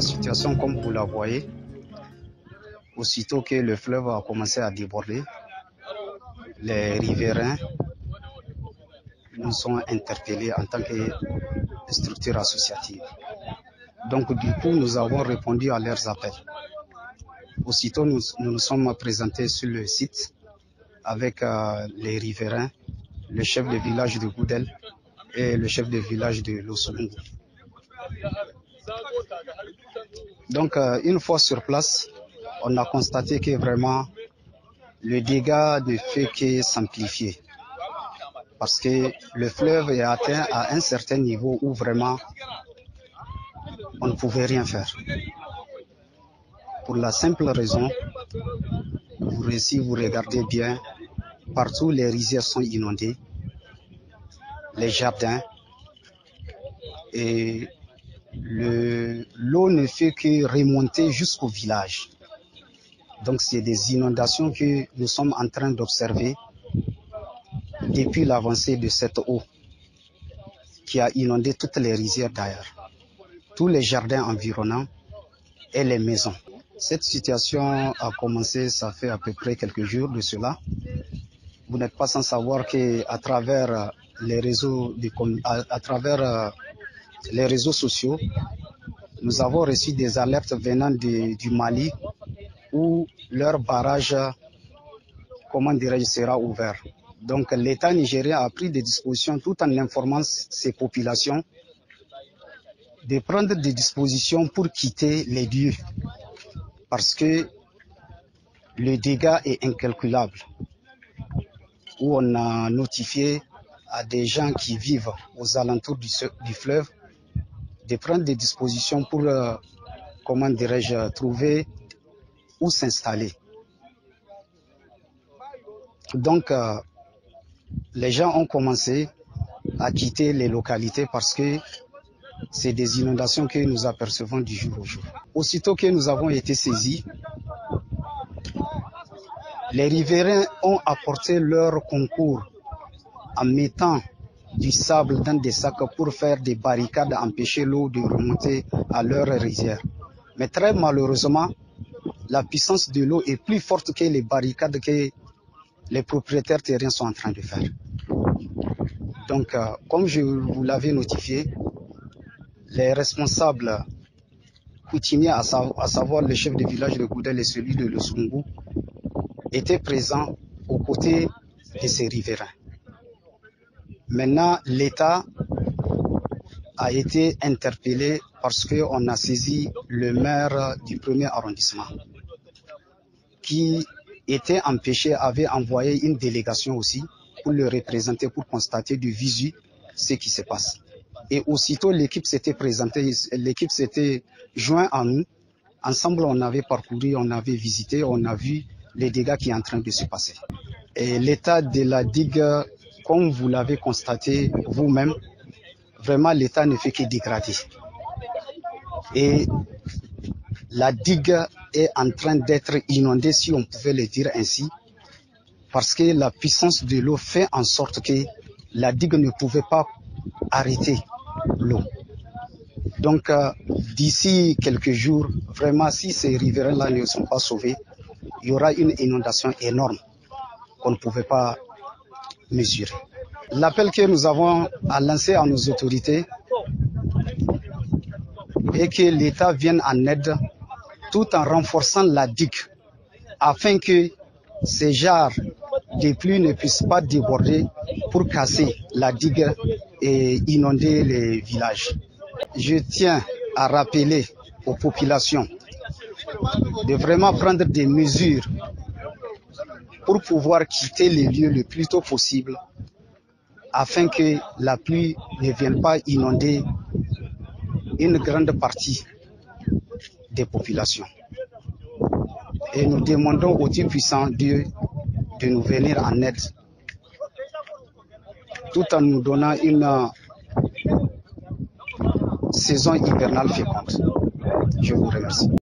La situation, comme vous la voyez, aussitôt que le fleuve a commencé à déborder, les riverains nous ont interpellés en tant que structure associative. Donc du coup, nous avons répondu à leurs appels. Aussitôt, nous nous sommes présentés sur le site avec les riverains, le chef de village de Goudel et le chef de village de Losolungu. Donc une fois sur place, on a constaté que vraiment le dégât ne fait que s'amplifier. Parce que le fleuve est atteint à un certain niveau où vraiment on ne pouvait rien faire. Pour la simple raison, si vous regardez bien, partout les rizières sont inondées, les jardins, et l'eau ne fait que remonter jusqu'au village. Donc c'est des inondations que nous sommes en train d'observer depuis l'avancée de cette eau qui a inondé toutes les rizières d'ailleurs, tous les jardins environnants et les maisons. Cette situation a commencé, ça fait à peu près quelques jours de cela. Vous n'êtes pas sans savoir qu'à travers les réseaux, les réseaux sociaux, nous avons reçu des alertes venant du Mali où leur barrage, comment dirais-je, sera ouvert. Donc l'État nigérien a pris des dispositions tout en informant ses populations de prendre des dispositions pour quitter les lieux parce que le dégât est incalculable. Où on a notifié à des gens qui vivent aux alentours du fleuve de prendre des dispositions pour, comment dirais-je, trouver où s'installer. Donc, les gens ont commencé à quitter les localités parce que c'est des inondations que nous apercevons du jour au jour. Aussitôt que nous avons été saisis, les riverains ont apporté leur concours en mettant du sable dans des sacs pour faire des barricades, empêcher l'eau de remonter à leur rizière. Mais très malheureusement, la puissance de l'eau est plus forte que les barricades que les propriétaires terriens sont en train de faire. Donc, comme je vous l'avais notifié, les responsables coutumiers, à savoir le chef de village de Goudel et celui de Losolungu, étaient présents aux côtés de ces riverains. Maintenant, l'État a été interpellé parce qu'on a saisi le maire du premier arrondissement qui était empêché, avait envoyé une délégation aussi pour le représenter, pour constater de visu ce qui se passe. Et aussitôt l'équipe s'était présentée, l'équipe s'était jointe à nous. Ensemble, on avait parcouru, on avait visité, on a vu les dégâts qui sont en train de se passer. Et l'état de la digue, comme vous l'avez constaté vous-même, vraiment l'état ne fait que dégrader. Et la digue est en train d'être inondée, si on pouvait le dire ainsi, parce que la puissance de l'eau fait en sorte que la digue ne pouvait pas arrêter l'eau. Donc, d'ici quelques jours, vraiment, si ces riverains-là ne sont pas sauvés, il y aura une inondation énorme qu'on ne pouvait pas mesurer. L'appel que nous avons à lancer à nos autorités est que l'État vienne en aide tout en renforçant la digue afin que ces jarres de pluie ne puissent pas déborder pour casser la digue et inonder les villages. Je tiens à rappeler aux populations de vraiment prendre des mesures pour pouvoir quitter les lieux le plus tôt possible afin que la pluie ne vienne pas inonder une grande partie des populations. Et nous demandons au Dieu puissant Dieu de nous venir en aide tout en nous donnant une saison hivernale féconde. Je vous remercie.